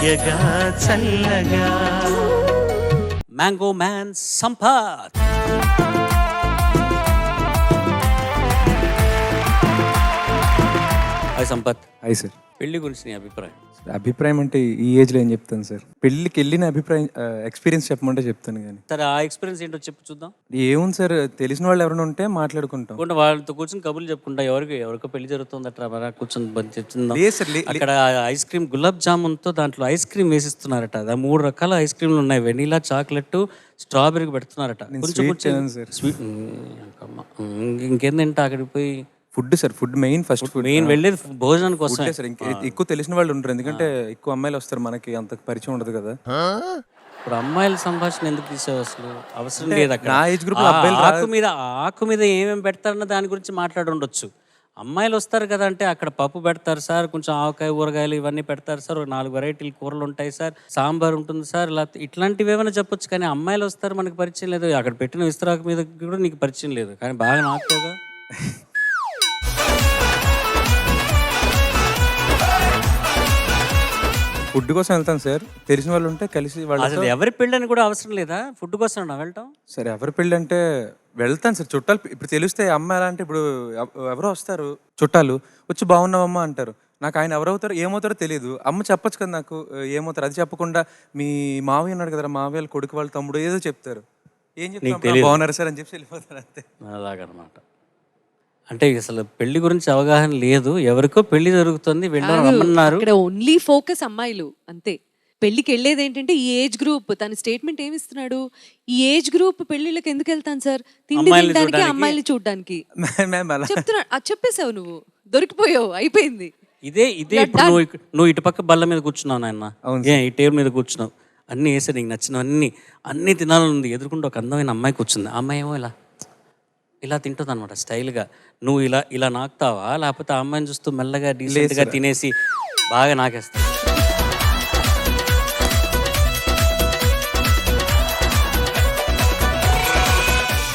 తీయగా చల్లగా. Mango man Sampath. Hi Sampath. Hi sir. పెళ్లి గురించి నీ అభిప్రాయం? అభిప్రాయం అంటే ఈ ఏజ్లో ఏం చెప్తాను సార్. పెళ్ళికి వెళ్ళిన అభిప్రాయం ఎక్స్పీరియన్స్ చెప్పమంటే చెప్తాను కానీ. సరే, ఆ ఎక్స్పీరియన్స్ ఏంటో చెప్పు చూద్దాం. ఏముంది సార్, తెలిసిన వాళ్ళు ఎవరైనా ఉంటే మాట్లాడుకుంటాం. వాళ్ళతో కూర్చొని కబుర్లు చెప్పుకుంటా. ఎవరికో పెళ్లి జరుగుతుందట, కూర్చొని చెప్తుందాం. అక్కడ ఐస్ క్రీమ్ గులాబ్ జామున్తో దాంట్లో ఐస్ క్రీమ్ వేసిస్తున్నారట. 3 రకాల ఐస్ క్రీమ్లు ఉన్నాయి, వెనీలా, చాక్లెట్, స్ట్రాబెర్రీ పెడుతున్నారట. స్వీట్. ఇంకేందంటే అక్కడికి పోయి food sir, food main. Main వెళ్ళేది భోజనం కోసం సార్. ఎక్కువ తెలిసిన వాళ్ళు ఉంటారు, ఎందుకంటే ఎక్కువ అమ్మాయిలు వస్తారు, మనకి అంత పరిచయం ఉండదు కదా. ఇప్పుడు అమ్మాయిల సంభాషణ ఎందుకు తీసావు అసలు? అవసరం లేదు. అక్కడ నా ఏజ్ గ్రూప్ ఆకు మీద ఏమేమి పెడతారన్న దాని గురించి మాట్లాడి ఉండొచ్చు. అమ్మాయిలు వస్తారు కదా అంటే అక్కడ పప్పు పెడతారు సార్, కొంచెం ఆవకాయ, ఊరగాయలు ఇవన్నీ పెడతారు సార్, 4 వెరైటీలు కూరలు ఉంటాయి సార్, సాంబార్ ఉంటుంది సార్, ఇలా ఇట్లాంటివి ఏమైనా చెప్పొచ్చు. కానీ అమ్మాయిలు వస్తారు, మనకి పరిచయం లేదు. అక్కడ పెట్టిన విస్తరాకు మీద కూడా నీకు పరిచయం లేదు, కానీ బాగా నాకుగా. ఫుడ్ కోసం వెళ్తాను సార్, తెలిసిన వాళ్ళు ఉంటే కలిసి వాళ్ళు. అసలు ఎవరి పెళ్ళి అని కూడా అవసరం లేదా? ఫుడ్ కోసం వెళ్ళటం సరే. ఎవరి పెళ్ళి అంటే వెళ్తాను సార్. చుట్టాలు ఇప్పుడు తెలిస్తే అమ్మాయి అంటే ఇప్పుడు ఎవరో వస్తారు చుట్టాలు, వచ్చి బాగున్నావమ్మా అంటారు. నాకు ఆయన ఎవరవుతారో ఏమవుతారో తెలియదు. అమ్మ చెప్పొచ్చు కదా నాకు ఏమవుతారు. అది చెప్పకుండా మీ మావయ్య ఉన్నాడు కదా, మావయ్య వాళ్ళ కొడుకు వాళ్ళ తమ్ముడు ఏదో చెప్తారు. ఏం చెప్తారు, బాగున్నారు సార్ అని చెప్పి వెళ్ళిపోతారు అంతే. అలాగనమాట. అంటే అసలు పెళ్లి గురించి అవగాహన లేదు, ఎవరికో పెళ్లి జరుగుతుంది వెళ్ళమన్నారు. ఇక్కడ ఓన్లీ ఫోకస్ అమ్మాయిలు అంతే. పెళ్లికి వెళ్ళేది ఏంటంటే ఈ ఏజ్ గ్రూప్. తన స్టేట్మెంట్ ఏమిస్తున్నాడు, ఈ ఏజ్ గ్రూప్ పెళ్లిళ్ళకి ఎందుకు వెళ్తాను సార్, తిండి తినడానికి, అమ్మాయిలు చూడడానికి చెప్తున్నాడు. అది చెప్పేసావు నువ్వు, దొరికిపోయావు, అయిపోయింది. ఇదే ఇప్పుడు నువ్వు ఇటుపక్క బల్ల మీద కూర్చున్నావు నాయన, ఈ టేబుల్ మీద కూర్చున్నావు, అన్ని వేసా నీకు నచ్చినవన్నీ అన్నీ తినాలని ఉంది. ఎదుర్కొంటే ఒక అందమైన అమ్మాయి కూర్చుంది. ఆ అమ్మాయి ఏమో ఇలా తింటుంది అనమాట స్టైల్గా. నువ్వు ఇలా నాకుతావా, లేకపోతే ఆ అమ్మాయిని చూస్తూ మెల్లగా డీసెంట్గా తినేసి బాగా నాకేస్తావు?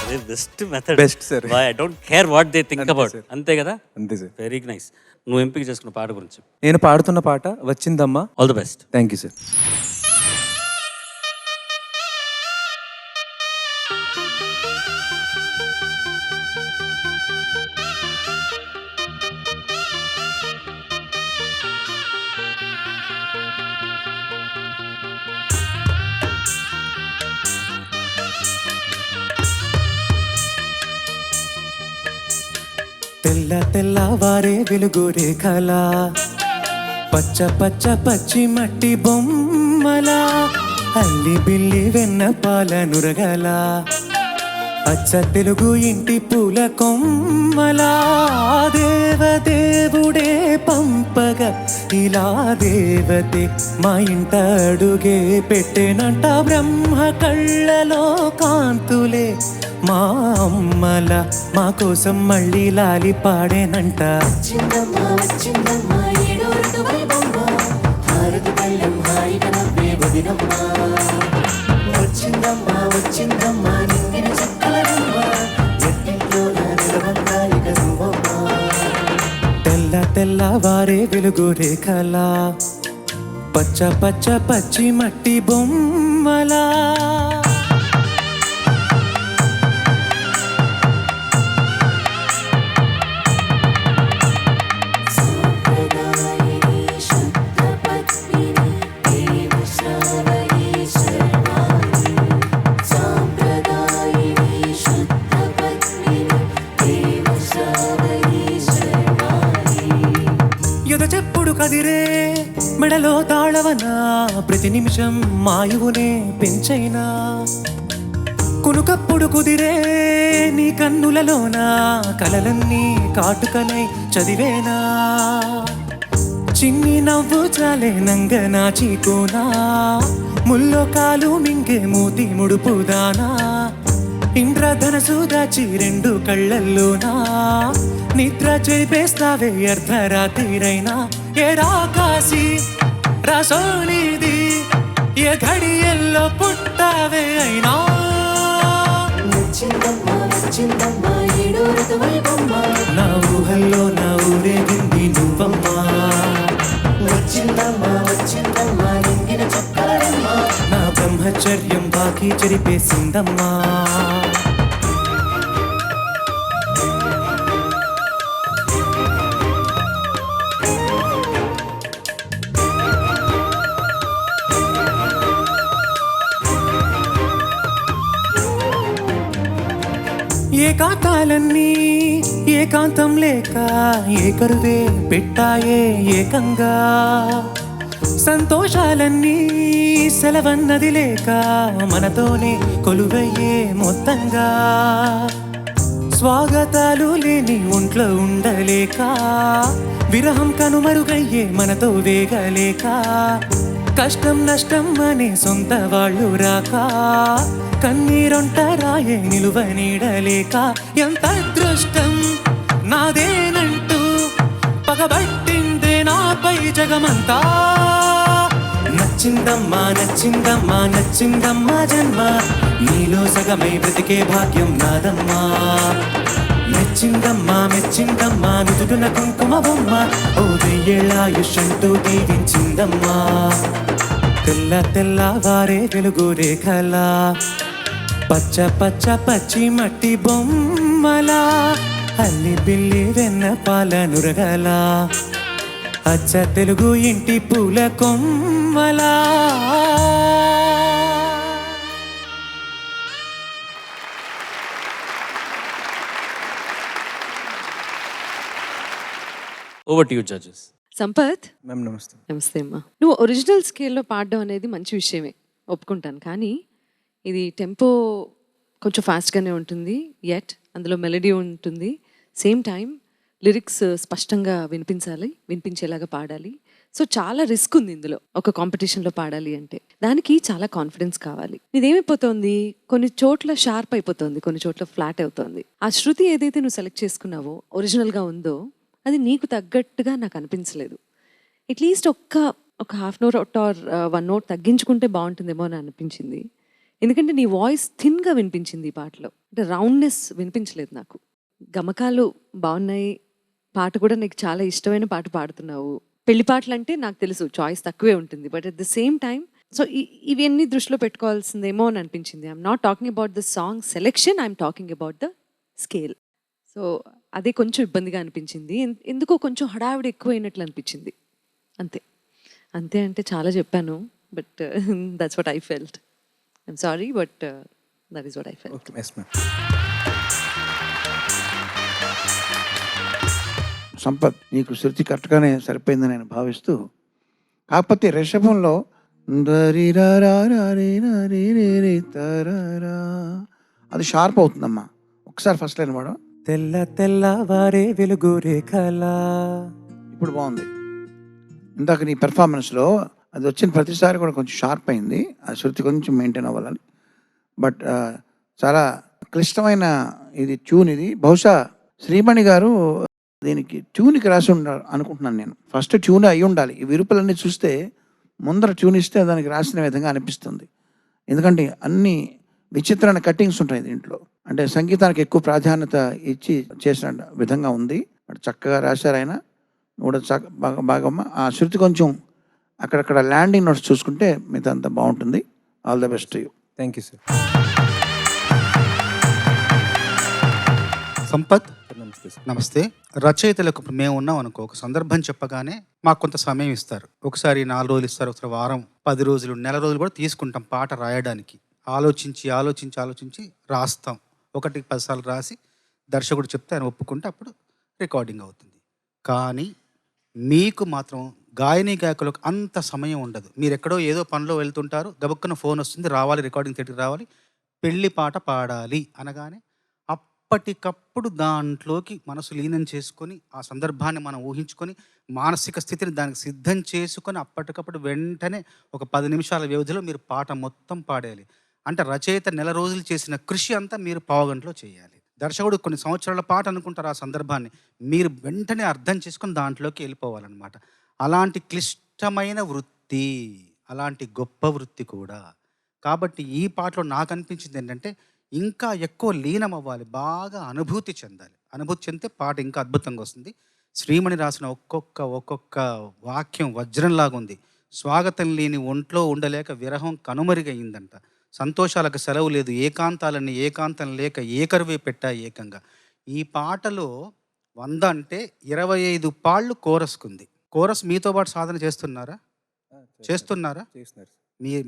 అదే best method. Best sir. I don't care what they think about. అంతే కదా? అంతే సార్. Very nice. నువ్వు ఎంపిక చేసుకున్న పాట గురించి. నేను పాడుతున్న పాట వచ్చిందమ్మా. All the best. Thank you sir. తెల్ల తెల్లవారే వెలుగు రేఖల, పచ్చ పచ్చ పచ్చి మట్టి బొమ్మల, అల్లి బిల్లి వెన్న పాల నురగల, అచ్చ తెలుగు ఇంటి పూల కొమ్మల, దేవదేవుడే పంపగా ఇలా దేవతే మా ఇంట అడుగే పెట్టేనంట. బ్రహ్మ కళ్ళలో కాంతులే మా అమ్మల, మా కోసం మళ్ళీ లాలి పాడేనంట. తెల్ల తెల్లవారే వెలుగు రేఖల, పచ్చ పచ్చ పచ్చి మట్టి బొమ్మలా. చెప్పుడు కదిరే మెడలో తాళవనా, ప్రతి నిమిషం మాయువునే పెంచైనా, కునుకప్పుడు కుదిరే నీ కన్నులలోనా, కలలన్నీ కాటుకలై చదివేనా, చిన్ని నవ్వు చాలే నంగనా చీకోనా, ముల్లో కాలు మింగే మూతి ముడుపుదానా, ఇంద్రధనసు దాచి 2 కళ్ళల్లోనా, నిద్ర చేపేస్తావే అర్ధరాత్రిరైనా, ఏ రాకాసి రాసోనిది ఏ ఘడియల్లో పుట్టావే అయినా. నా ఊహల్లో నా ఊరేగింది నువ్వమ్మా, వచ్చిందమ్మా వచ్చిందమ్మా. బ్రహ్మచర్యం బాకీ చెరిపేసిందమ్మా. ఏకాంతాలన్నీ ఏకాంతం లేక ఏకరువే పెట్టాయే ఏకంగా. సంతోషాలన్నీ సెలవన్నది లేక మనతోనే కొలువయ్యే మొత్తంగా. స్వాగతాలు లేని ఒంట్లో ఉండలేక విరహం కనుమరుగయ్యే మనతో వేగలేక. కష్టం నష్టం అనే సొంత వాళ్ళు రాక కన్నీరొంటరాయే నిలువ నీడలేక. ఎంత అదృష్టం నాదేనంటూ పగబట్టిందే నాపై జగమంతా. నచ్చిందమ్మా నచ్చిందమ్మా నచ్చిందమ్మా జన్మ, నీలో సగమై బ్రతికే భాగ్యం నాదమ్మా. మెచ్చిందమ్మా మెచ్చిందమ్మా నుదుటిన కుంకుమ బొమ్మ, ఓ వెయ్యేళ్ళాయుషంటూ దీవించిందమ్మా. తెల్ల తెల్లవారే వెలుగు రేఖలా, పచ్చ పచ్చ పచ్చి మట్టి బొమ్మలా, అల్లి బిల్లి వెన్న పాల నురగలా, అచ్చ తెలుగు ఇంటి పూల కొమ్మలా. Over to you judges. Sampath, ma'am నమస్తే. నమస్తే అమ్మా. నువ్వు ఒరిజినల్ స్కేల్లో పాడడం అనేది మంచి విషయమే, ఒప్పుకుంటాను. కానీ ఇది టెంపో కొంచెం ఫాస్ట్గానే ఉంటుంది, యట్ అందులో మెలడీ ఉంటుంది. సేమ్ టైం లిరిక్స్ స్పష్టంగా వినిపించేలాగా పాడాలి. సో చాలా రిస్క్ ఉంది ఇందులో, ఒక కాంపిటీషన్లో పాడాలి అంటే. దానికి చాలా కాన్ఫిడెన్స్ కావాలి. ఇదేమైపోతుంది, కొన్ని చోట్ల షార్ప్ అయిపోతుంది, కొన్ని చోట్ల ఫ్లాట్ అవుతుంది. ఆ శృతి ఏదైతే నువ్వు సెలెక్ట్ చేసుకున్నావో ఒరిజినల్గా ఉందో అది నీకు తగ్గట్టుగా నాకు అనిపించలేదు. అట్లీస్ట్ ఒక హాఫ్ నోట్ ఆర్ 1 నోట్ తగ్గించుకుంటే బాగుంటుందేమో అని అనిపించింది. ఎందుకంటే నీ వాయిస్ థిన్గా వినిపించింది ఈ పాటలో, అంటే రౌండ్నెస్ వినిపించలేదు నాకు. గమకాలు బాగున్నాయి, పాట కూడా నీకు చాలా ఇష్టమైన పాట పాడుతున్నావు. పెళ్లి పాటలు అంటే నాకు తెలుసు చాయిస్ తక్కువే ఉంటుంది, but at the same time so ఇవన్నీ దృష్టిలో పెట్టుకోవాల్సిందేమో అని అనిపించింది. I'm not talking about the song selection, I'm talking about the scale. So అదే కొంచెం ఇబ్బందిగా అనిపించింది. ఎందుకో కొంచెం హడావిడి ఎక్కువైనట్లు అనిపించింది. అంతే అంతే అంటే చాలా చెప్పాను, but that's what I felt. I'm sorry, but that is what I felt. Okay, yes ma'am. Sampath, నీకు శృతి కరెక్ట్గానే సరిపోయిందని నేను భావిస్తూ, కాకపోతే రిషభంలో అది షార్ప్ అవుతుందమ్మా. ఒకసారి ఫస్ట్ లైన్ వాడు. తెల్ల తెల్లవారే వెలుగు రేఖలా. ఇప్పుడు బాగుంది. ఇందాక నీ పెర్ఫార్మెన్స్లో అది వచ్చిన ప్రతిసారి కూడా కొంచెం షార్ప్ అయింది, ఆ శృతి కొంచెం మెయింటైన్ అవ్వాలని. బట్ చాలా క్లిష్టమైన ఇది ట్యూన్. ఇది బహుశా శ్రీమణి గారు దీనికి ట్యూన్కి రాసి ఉండాలి అనుకుంటున్నాను నేను. ఫస్ట్ ట్యూన్ అయి ఉండాలి. ఈ విరుపులన్నీ చూస్తే ముందర ట్యూన్ ఇస్తే దానికి రాసిన విధంగా అనిపిస్తుంది. ఎందుకంటే అన్ని విచిత్రమైన కట్టింగ్స్ ఉంటాయి దీంట్లో, అంటే సంగీతానికి ఎక్కువ ప్రాధాన్యత ఇచ్చి చేసిన విధంగా ఉంది. బట్ చక్కగా రాశారు ఆయన కూడా, బాగమ్మ. ఆ శృతి కొంచెం అక్కడక్కడ ల్యాండింగ్ నోట్స్ చూసుకుంటే మిగతా అంతా బాగుంటుంది. All the best to you. Thank you sir. Sampath, నమస్తే సార్. నమస్తే. రచయితలకు మేము ఉన్నాం అనుకో, ఒక సందర్భం చెప్పగానే మాకు కొంత సమయం ఇస్తారు. ఒకసారి 4 రోజులు ఇస్తారు, ఒకసారి వారం, 10 రోజులు, నెల రోజులు కూడా తీసుకుంటాం పాట రాయడానికి. ఆలోచించి రాస్తాం. 1-10 సార్లు రాసి దర్శకుడు చెప్తే ఆయన ఒప్పుకుంటే అప్పుడు రికార్డింగ్ అవుతుంది. కానీ మీకు మాత్రం గాయని గాయకులకు అంత సమయం ఉండదు. మీరు ఎక్కడో ఏదో పనిలో వెళ్తుంటారు, గబుక్కున ఫోన్ వస్తుంది, రావాలి, రికార్డింగ్ థియేటర్కి రావాలి, పెళ్లి పాట పాడాలి అనగానే అప్పటికప్పుడు దాంట్లోకి మనసు లీనం చేసుకొని, ఆ సందర్భాన్ని మనం ఊహించుకొని, మానసిక స్థితిని దానికి సిద్ధం చేసుకొని అప్పటికప్పుడు వెంటనే ఒక 10 నిమిషాల వ్యవధిలో మీరు పాట మొత్తం పాడేయాలి. అంటే రచయిత నెల రోజులు చేసిన కృషి అంతా మీరు పావుగంటలో చేయాలి. దర్శకుడు కొన్ని సంవత్సరాల పాట అనుకుంటారు, ఆ సందర్భాన్ని మీరు వెంటనే అర్థం చేసుకొని దాంట్లోకి వెళ్ళిపోవాలన్నమాట. అలాంటి క్లిష్టమైన వృత్తి, అలాంటి గొప్ప వృత్తి కూడా. కాబట్టి ఈ పాటలో నాకు అనిపించింది ఏంటంటే ఇంకా ఎక్కువ లీనం అవ్వాలి, బాగా అనుభూతి చెందాలి. అనుభూతి చెందితే పాట ఇంకా అద్భుతంగా వస్తుంది. శ్రీమణి రాసిన ఒక్కొక్క వాక్యం వజ్రంలాగా ఉంది. స్వాగతం లేని ఒంట్లో ఉండలేక విరహం కనుమరుగయిందంట. సంతోషాలకు సెలవు లేదు, ఏకాంతాలని ఏకాంతం లేక ఏకరువే పెట్టా ఏకంగా. ఈ పాటలో 100 అంటే 25 పాళ్ళు కోరస్కుంది. కోరస్ మీతో పాటు సాధన చేస్తున్నారా? చేస్తున్నారా? చేస్తున్నారు.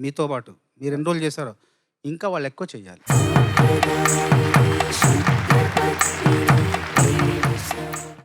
మీతో పాటు మీరు ఎన్ని రోజులు చేశారో ఇంకా వాళ్ళు ఎక్కువ చేయాలి.